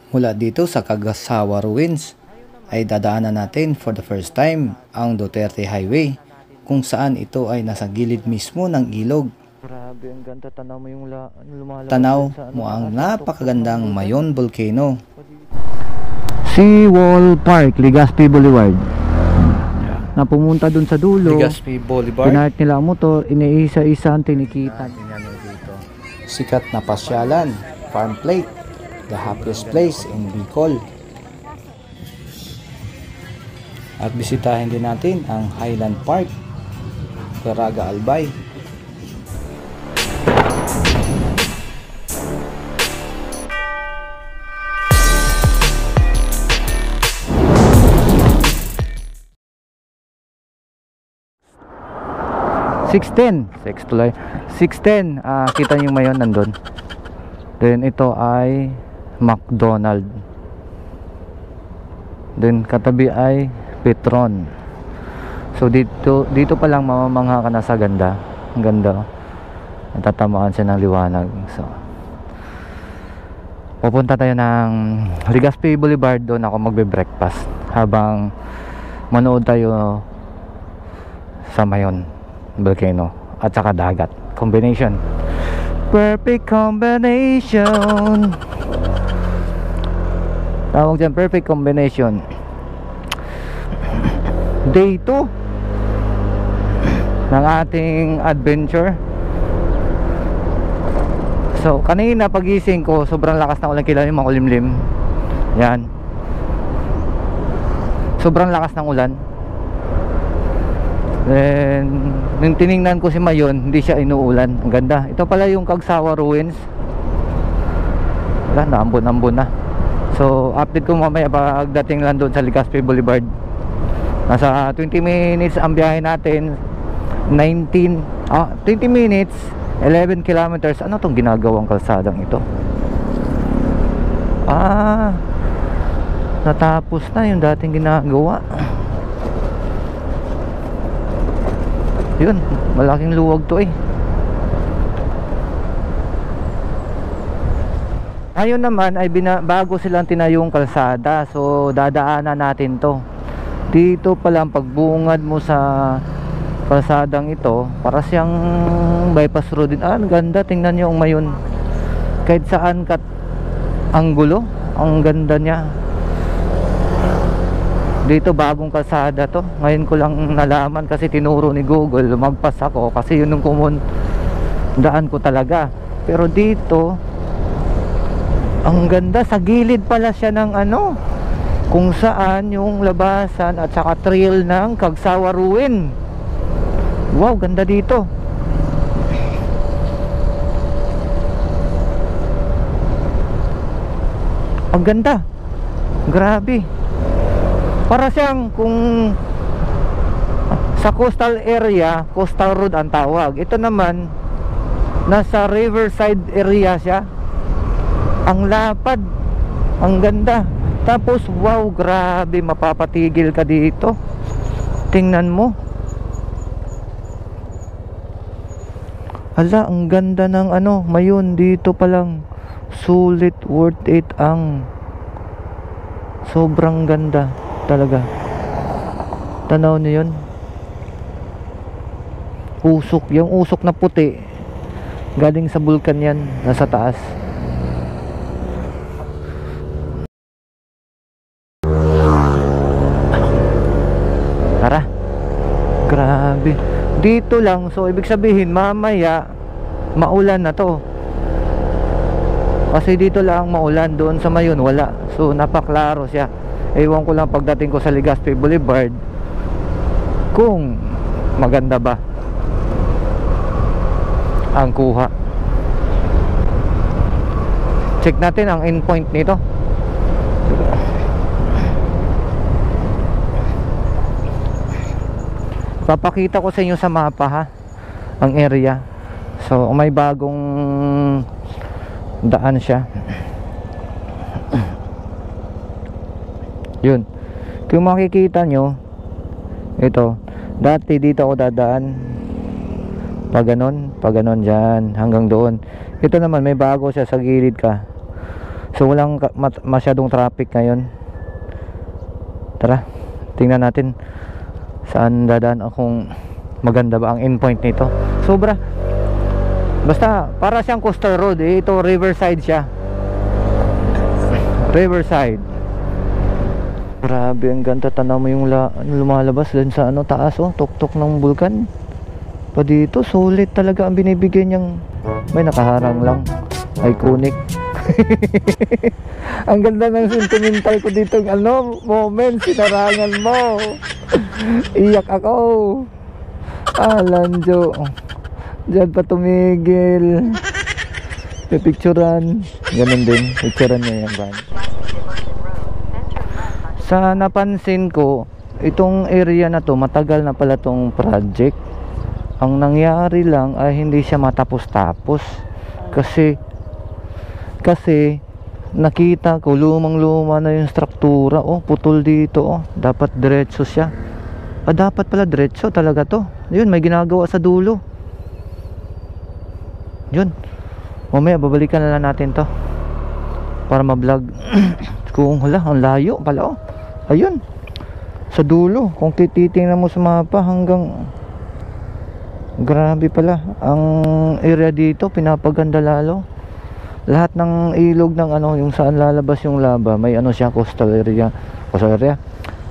Mula dito sa Kagasawa Ruins ay dadaanan natin for the first time ang Duterte Highway kung saan ito ay nasa gilid mismo ng ilog. Grabe, ang ganda. Tanaw mo yung lumalabas. Tanaw mo ang napakagandang Mayon Volcano. Seawall Park, Legazpi Boulevard. Na pumunta dun sa dulo. Legazpi Boulevard. Pinark nila ang motor, iniisa-isa ang tinikitan. Sikat na pasyalan, farm plate, the happiest place in Bicol. At bisitahin din natin ang Highland Park, Caraga Albay. $6.10 kita nyo Mayon nandun. Then ito ay McDonald. Then katabi ay Petron. So dito pa lang mamamangha ka na sa ganda. Ang ganda. Natatamaan siya ng liwanag. So pupunta tayo ng Legazpi Boulevard. Doon ako magbe-breakfast habang manood tayo sa Mayon Volcano at saka dagat. Combination, perfect combination. Tawag dyan, perfect combination. Day 2 ng ating adventure. So kanina pagising ko, sobrang lakas ng ulan. Kila yung makulimlim. Yan, sobrang lakas ng ulan. Then nung tiningnan ko si Mayon, hindi siya inuulan. Ang ganda. Ito pala yung Kagasawa Ruins. Wala, naambon-ambon na. So update ko mamaya pagdating lang doon sa Legazpi Boulevard. Nasa 20 minutes ang biyahe natin. 20 minutes, 11 kilometers. Ano tong ginagawang kalsadang ito? Natapos na yung dating ginagawa. Yun, malaking luwag to eh. Ngayon naman ay bago silang tinayong kalsada. So dadaanan natin to. Dito pa lang pagbungad mo sa kalsadang ito, para siyang bypass road din. Ang ganda, tingnan nyo ang Mayon. Kahit saan kat anggulo, ang ganda niya. Dito bagong kalsada to. Ngayon ko lang nalaman kasi tinuro ni Google. Lumagpas ako kasi yun yung daan ko talaga. Pero dito ang ganda, sa gilid pala siya ng kung saan yung labasan at saka trail ng Kagasawa Ruin. Wow, ganda dito. Ang ganda. Grabe. Para siyang kung sa coastal area, coastal road ang tawag. Ito naman nasa riverside area siya. Ang lapad, ang ganda. Tapos wow, grabe, mapapatigil ka dito. Tingnan mo. Hala, ang ganda ng Mayon. Dito pa lang sulit, worth it. Ang sobrang ganda talaga. Tanaw niyo yun. Usok, yung usok na puti galing sa bulkan yan, nasa taas. Tara. Grabe. Dito lang, so ibig sabihin mamaya maulan na to. Kasi dito lang maulan, doon sa Mayon wala. So napaklaro siya. Ewan ko lang pagdating ko sa Legazpi Boulevard kung maganda ba ang kuha. Check natin ang endpoint nito. Papakita ko sa inyo sa mapa ha, ang area. So may bagong daan siya. Yun, kung makikita nyo, ito, dati dito ako dadaan pag ganon dyan hanggang doon. Ito naman may bago siya, sa gilid ka. So walang masyadong traffic ngayon. Tara, tingnan natin saan dadaan akong maganda ba ang endpoint nito. Sobra, basta para siyang coastal road eh. Ito riverside siya, riverside. Grabe, ang ganda. Tanaw mo yung lumalabas dun sa taas tuktok ng bulkan pa dito. Solid talaga ang binibigay niyang. May nakaharang lang, iconic. Ang ganda ng sentimental ko dito moment. Sinarangan mo. Iyak ako. Lanjo, diyan pa tumigil. Pipicturan. Ganun din, picturan niya yan ba. Sa napansin ko, itong area na to, matagal na pala tong project. Ang nangyari lang ay hindi siya matapos-tapos. Kasi nakita ko lumang-luma na yung struktura. Putol dito. Dapat diretso siya. Dapat pala diretso talaga to. Yun, may ginagawa sa dulo. Yun. Mamaya babalikan na lang natin to para ma-vlog. Kung ang layo pala. Ayun, sa dulo. Kung titingnan mo sa mapa, hanggang grabe pala ang area dito. Pinapaganda lalo. Lahat ng ilog ng yung saan lalabas yung lava, may siya, coastal area,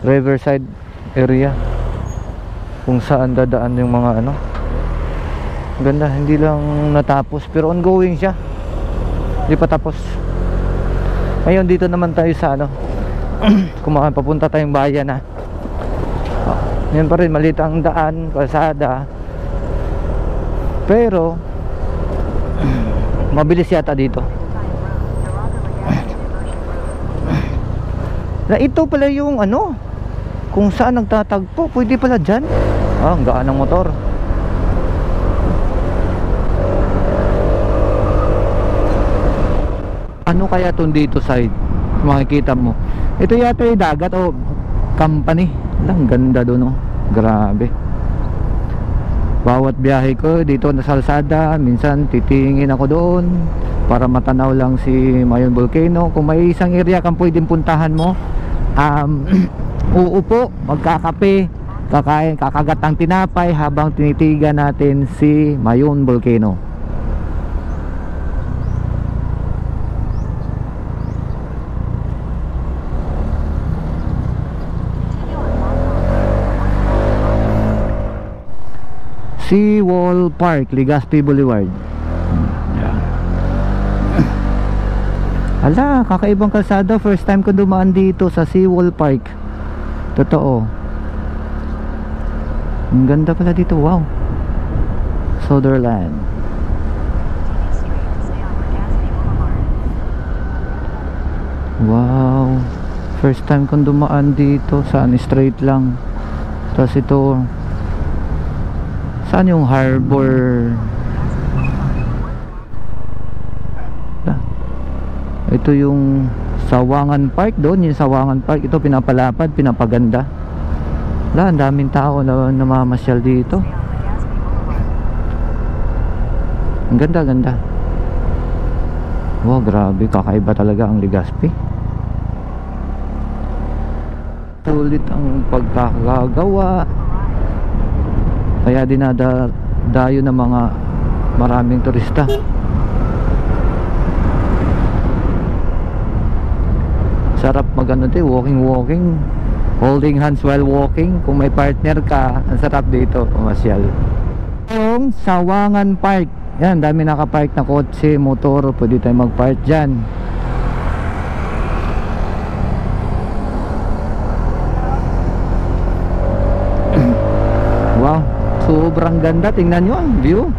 riverside area, kung saan dadaan yung mga ganda. Hindi lang natapos pero ongoing siya, hindi pa tapos. Ngayon dito naman tayo sa kumain, papunta tayong bayan yan pa rin, maliit ang daan, kalsada, pero mabilis yata dito. Na ito pala yung kung saan nagtatagpo. Pwede pala dyan. Ang gaan ng motor. Ano kaya itong dito side? Makikita mo, ito yata yung dagat o company. Ang ganda doon grabe. Bawat biyahe ko dito sa kalsada, minsan titingin ako doon para matanaw lang si Mayon Volcano. Kung may isang area kang pwedeng puntahan mo, uupo, magkakape, kakain, kakagat ng tinapay habang tinitigan natin si Mayon Volcano. Seawall Park, Legazpi Boulevard. Ala, kakaibang kalsada. First time ko dumaan dito sa Seawall Park. Totoo. Ang ganda pala dito, wow. Sutherland. Wow. First time kong dumaan dito. Saan? Straight lang. Tapos ito, saan yung harbor? Ito yung Sawangan Park doon. Yung Sawangan Park, ito pinapalapad, pinapaganda. Ang daming tao na namamasyal dito. Ang ganda, ganda. Wow, grabe, kakaiba talaga ang Legazpi. Sulit ang pagkakagawa. Kaya dinadayo ng mga maraming turista. Sarap walking, holding hands while walking. Kung may partner ka, ang sarap dito pumasyal. Yung Sawangan Park, yan, dami nakapark na kotse, motor, pwede tayo magpark dyan. Wow, sobrang ganda. Tingnan nyo ang view.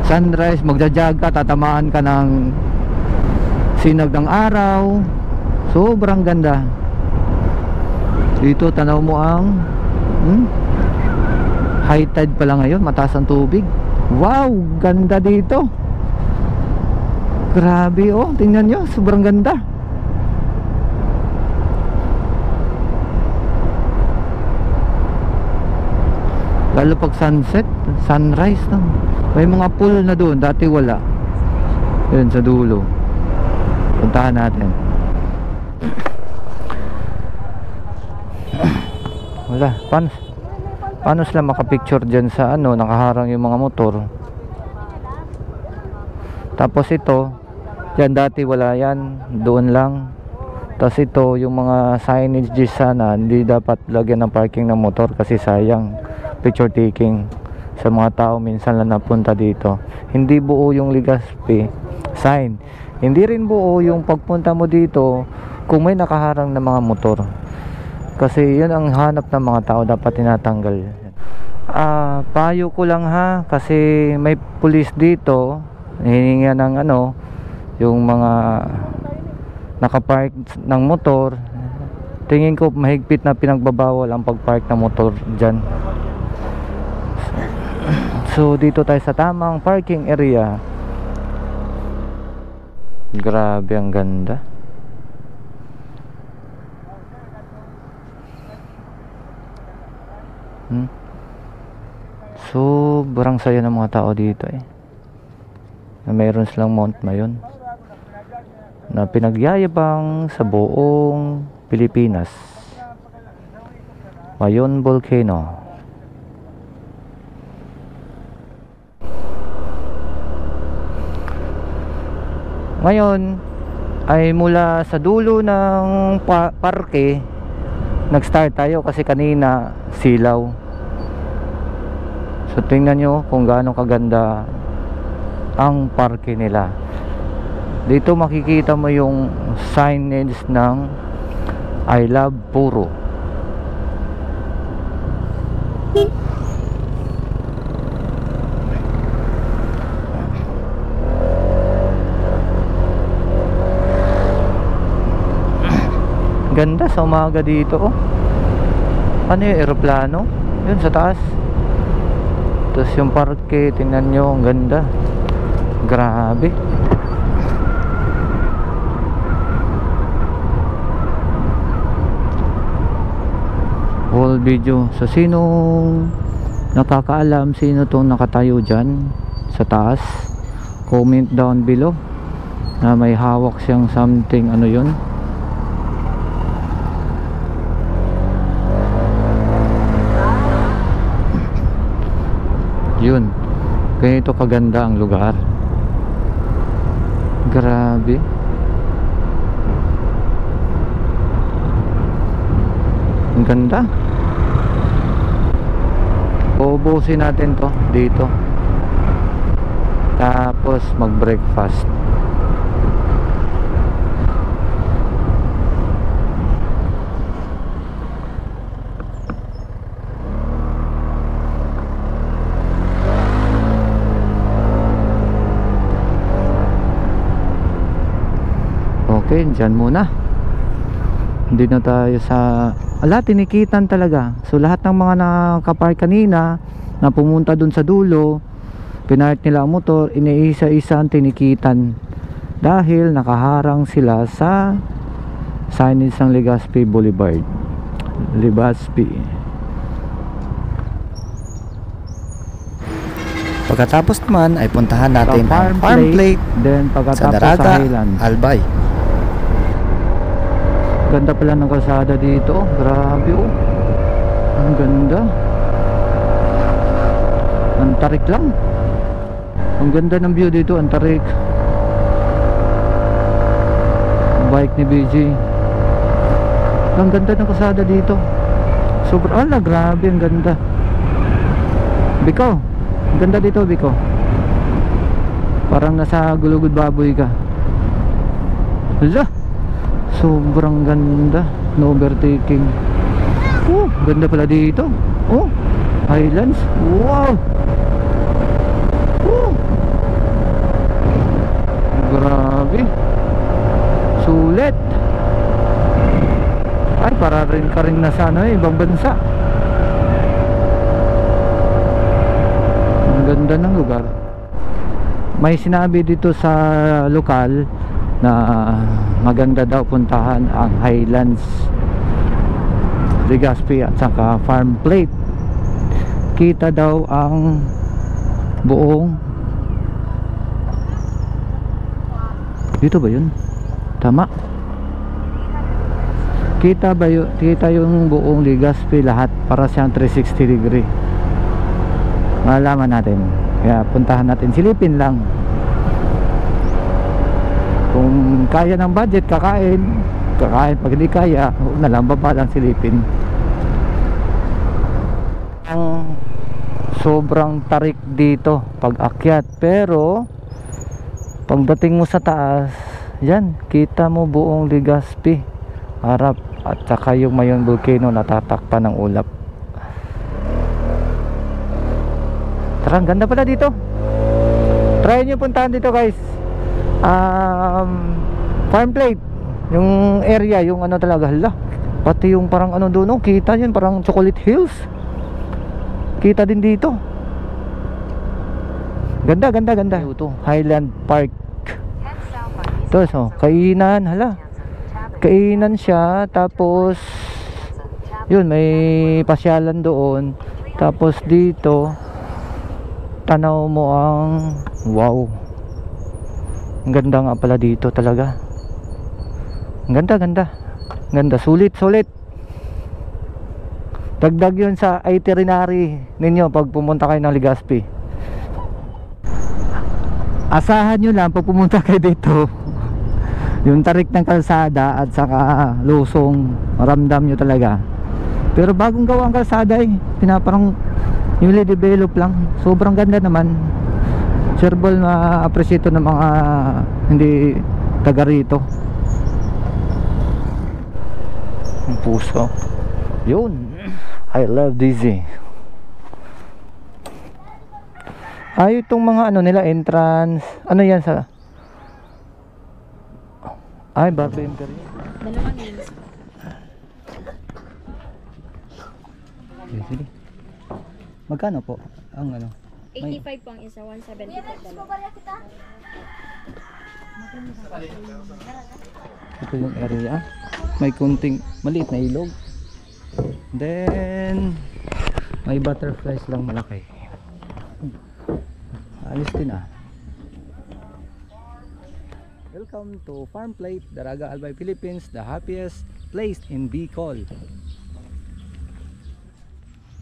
Sunrise, magja-jog ka, tatamaan ka ng sinag ng araw. Sobrang ganda. Dito tanaw mo ang high tide pala ngayon, mataas ang tubig. Wow, ganda dito. Grabe, tingnan nyo, sobrang ganda. Lalo pag sunset, sunrise may mga pool na doon, dati wala. Yun sa dulo. Puntahan natin. Wala, paano sila makapicture dyan sa ano, nakaharang yung mga motor. Tapos ito, dyan dati wala yan, doon lang. Tapos ito, yung mga signage dyan sana, hindi dapat lagyan ng parking ng motor kasi sayang picture taking sa mga tao minsan lang napunta dito. Hindi buo yung Legazpi sign, hindi rin buo yung pagpunta mo dito kung may nakaharang na mga motor. Kasi yun ang hanap ng mga tao, dapat tinatanggal. Payo ko lang ha, kasi may pulis dito, hihinga ng ano, yung mga nakapark ng motor. Tingin ko mahigpit na pinagbabawal ang pagpark ng motor dyan. So dito tayo sa tamang parking area. Grabe, ang ganda. Sobrang saya ng mga tao dito eh. Na mayroon silang Mount Mayon na pinagyayabang sa buong Pilipinas. Mayon Volcano. Ngayon ay mula sa dulo ng parke nag-start tayo kasi kanina silaw. So tingnan nyo kung gaano kaganda ang parke nila. Dito makikita mo yung signage ng I Love Puro. Ganda sa umaga dito oh. Ano yung eroplano? Yun sa taas. Tapos yung parke, tingnan nyo, ang ganda. Grabe. Whole video. So sinong nakakaalam sino tong nakatayo dyan sa taas, comment down below na may hawak siyang something, ano yun. Yun, ganito kaganda ang lugar. Grabe. Ang ganda. Uubusin natin to dito, tapos mag breakfast. Okay, dyan muna. Hindi na tayo sa tinikitan talaga. So lahat ng mga nakapark kanina na pumunta dun sa dulo, pinark nila ang motor, iniisa-isa ang tinikitan dahil nakaharang sila sa signage ng Legazpi Boulevard. Legazpi. Pagkatapos naman ay puntahan natin ang farm plate then sa pagkatapos Daraga, sa Highlands. Albay. Ganda pala ng kalsada dito. Grabe oh. Ang ganda. Ang tarik lang. Ang ganda ng view dito. Ang tarik. Bike ni BJ. Ang ganda ng kalsada dito. Sobrang grabe. Ang ganda. Biko. Ang ganda dito, Biko. Parang nasa Gulugod Baboy ka. Hala. Sobrang ganda. No overtaking. Oh, ganda pala dito. Oh, Highlands. Wow. Oh, grabe. Sulit. Ay, para rin ka rin na sana ibang bansa. Ang ganda ng lugar. May sinabi dito sa lokal na maganda daw puntahan ang Highlands, Legazpi at saka farm plate. Kita daw ang buong dito ba yun? Tama. Kita ba kita yung buong Legazpi lahat para siyang 360 degree. Malalaman natin. Kaya puntahan natin, silipin lang. Kung kaya ng budget, kakain. Pag hindi kaya, huwag na lang, baba lang silipin. Ang sobrang tarik dito pag akyat, pero pagdating mo sa taas, yan, kita mo buong Legazpi, harap at saka yung Mayon Volcano natatakpan ng ulap. Tara, ang ganda pala dito. Try nyo puntahan dito guys. Farm Plate, yung area, yung ano talaga, hala, pati yung parang ano doon, no? Kita yun, parang Chocolate Hills. Kita din dito. Ganda. Ito, Highland Park. Ito, so, kainan, hala. Kainan siya, tapos yun, may pasyalan doon. Tapos dito, tanaw mo ang wow. Ang ganda nga pala dito talaga. Ang ganda, sulit. Dagdag yun sa itinerary ninyo pag pumunta kayo ng Legazpi. Asahan nyo lang pag pumunta kayo dito, yung tarik ng kalsada at saka lusong, ramdam nyo talaga. Pero bagong gawa ang kalsada pinaparang newly develop lang. Sobrang ganda naman. Sureball ma-appreciate ng mga hindi taga rito. Ang puso yun. I love this ay itong mga ano nila, entrance, ano yan sa Barbe Imperial. Dalawang names. Sige. Magkano po ang ano? 85 po ang isa, 170 po dalawa. Ito yung area. May kunting maliit na ilog. Then may butterflies lang malaki. Alis din Welcome to Farm Plate, Daraga Albay, Philippines, the happiest place in Bicol.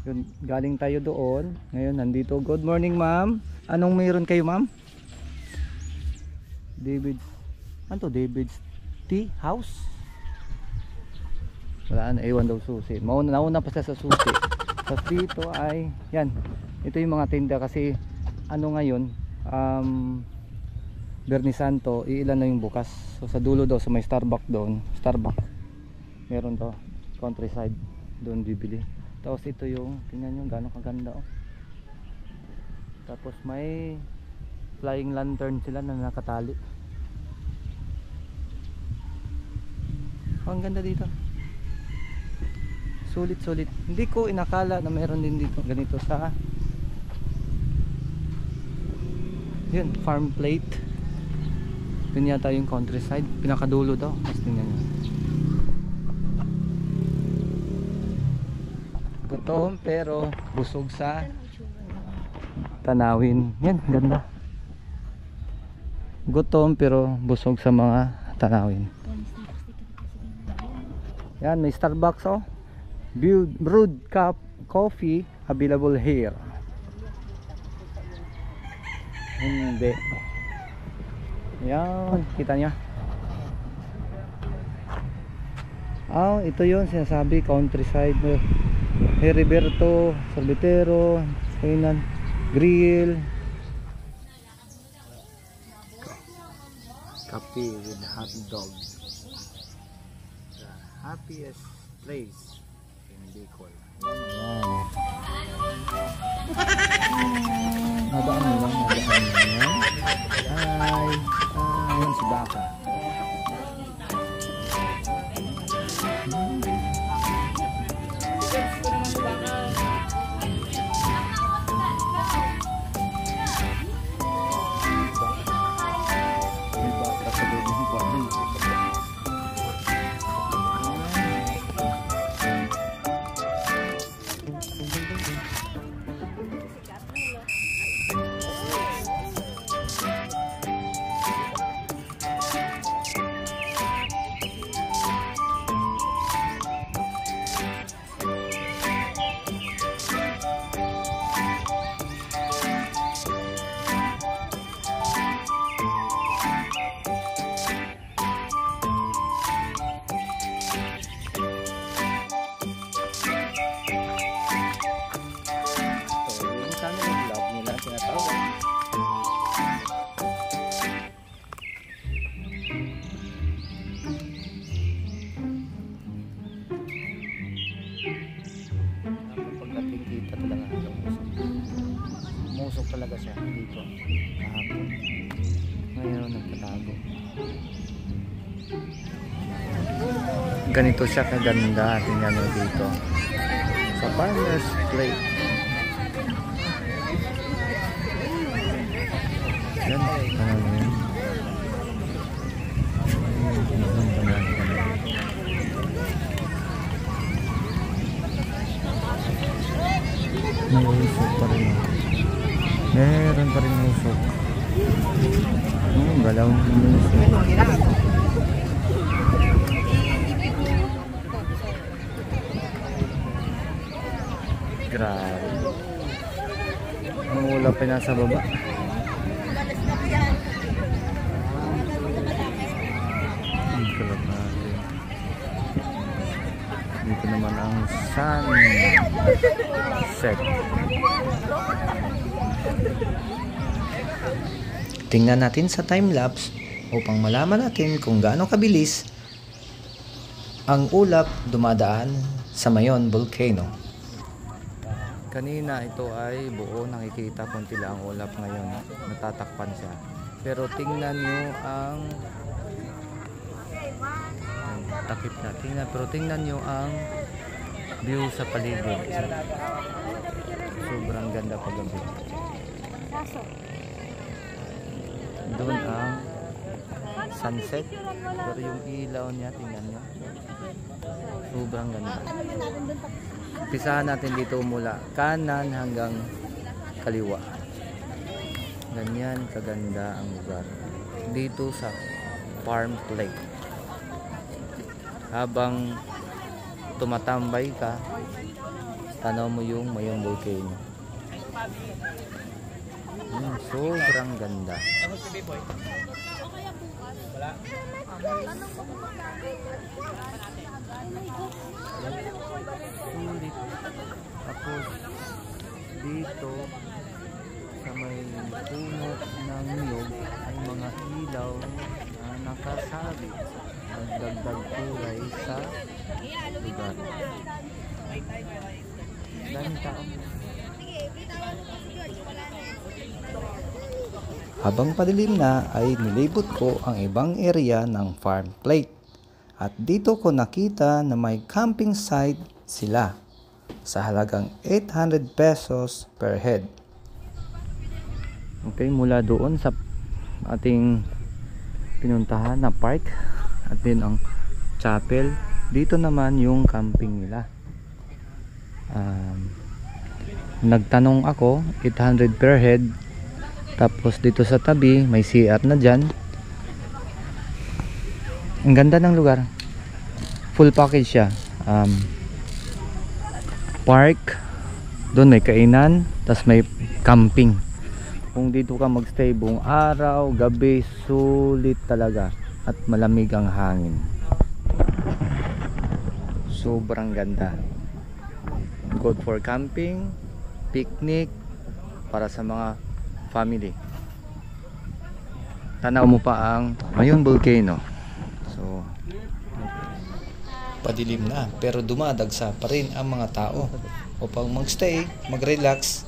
Yun, galing tayo doon. Ngayon nandito. Good morning ma'am. Anong mayroon kayo ma'am? David's, ano to? David's Tea House? Wala na, ewan daw susi. Nauna pa siya sa susi. Tapos dito ay, yan. Ito yung mga tinda kasi ano ngayon, Bernie Santo, iilan na yung bukas. So sa dulo daw, sa may Starbucks doon, meron to, countryside, doon bibili. Tapos ito yung, tingnan nyo gano'ng kaganda Tapos may flying lantern sila na nakatali. Ang ganda dito. Sulit. Hindi ko inakala na meron din dito ganito sa yun, Farm Plate. Yun yata yung countryside, pinakadulo daw. Tapos tingnan nyo, gutom pero busog sa tanawin. Yan, ganda. Gutom pero busog sa mga tanawin. Yan, may Starbucks brewed cup coffee available here. Hindi. Yan, kita nyo. Ito yun sinasabi, countryside. Heriberto, Sorbetero, kainan, grill, coffee with hot dog. The happiest place in Bicol. Nadaan mo lang. Ayun si Baka. talaga siya dito kahapon. Ngayon nagtatago. Ganito siya kaganda. Tingnan mo dito sa Farmer's Plate. Yan, ano yun? May usok pa rin. Meron pa rin usok. Galaw ng usok. Grabe. Ang ulap ay nasa baba. Ang kalapati. Dito naman ang sunset. Tingnan natin sa time-lapse upang malaman natin kung gaano kabilis ang ulap dumadaan sa Mayon Volcano. Kanina ito ay buo, nakikita konti lang ang ulap, ngayon natatakpan siya. Pero tingnan nyo ang takip na, pero tingnan nyo ang view sa paligid. Sobrang ganda paggabi. Doon ang sunset, pero yung ilaw niya, tingnan nyo, sobrang ganda. Umpisahan natin dito mula kanan hanggang kaliwa. Ganyan kaganda ang lugar dito sa Farm Plate. Habang tumatambay ka, tanaw mo yung Mayon Volcano. Sobrang ganda. Sulit. Tapos dito sa may puno ng niyog ay mga ilaw na nakasabit, nagdagdag kulay sa lugar. Daming tao. Habang padilim na ay nilibot ko ang ibang area ng Farm Plate. At dito ko nakita na may camping site sila sa halagang 800 pesos per head. Okay, mula doon sa ating pinuntahan na park at din ang chapel, dito naman yung camping nila. Nagtanong ako, 800 per head. Tapos dito sa tabi may CR na dyan. Ang ganda ng lugar, full package siya. Park, doon may kainan, tas may camping. Kung dito ka magstay buong araw, gabi, sulit talaga. At malamig ang hangin. Sobrang ganda. Good for camping, picnic, para sa mga family. Tanaw mo pa ang Mayon Volcano. So, Padilim na pero dumadagsa pa rin ang mga tao upang magstay, mag-relax.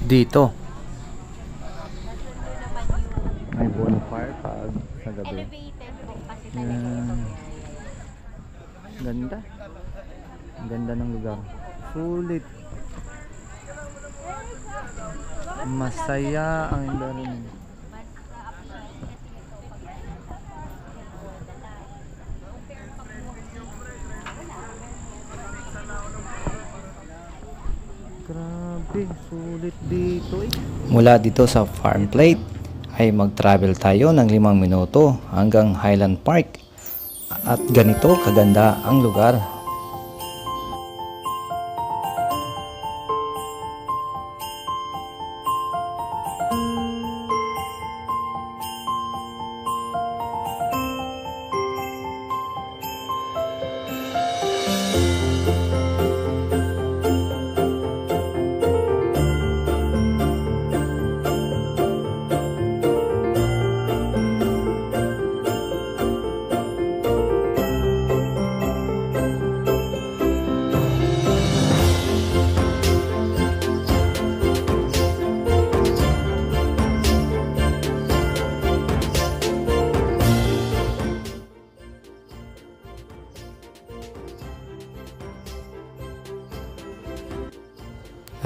dito may bonfire pag sa gabi. Ganda. Ang ganda ng lugar. Sulit. Masaya ang environment. Grabe, sulit dito eh. Mula dito sa Farm Plate ay mag-travel tayo ng 5 minuto hanggang Highland Park. At ganito kaganda ang lugar.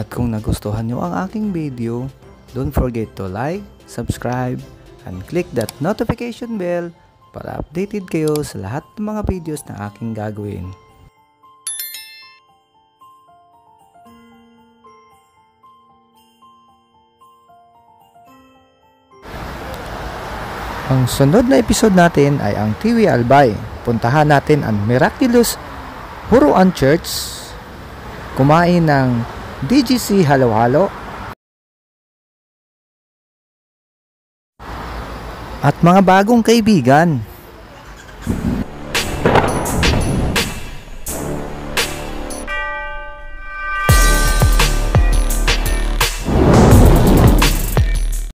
At kung nagustuhan nyo ang aking video, don't forget to like, subscribe, and click that notification bell para updated kayo sa lahat ng mga videos na aking gagawin. Ang sunod na episode natin ay ang Tiwi Albay. Puntahan natin ang Miraculous Huruan Church, kumain ng DGC Halo-Halo, at mga bagong kaibigan.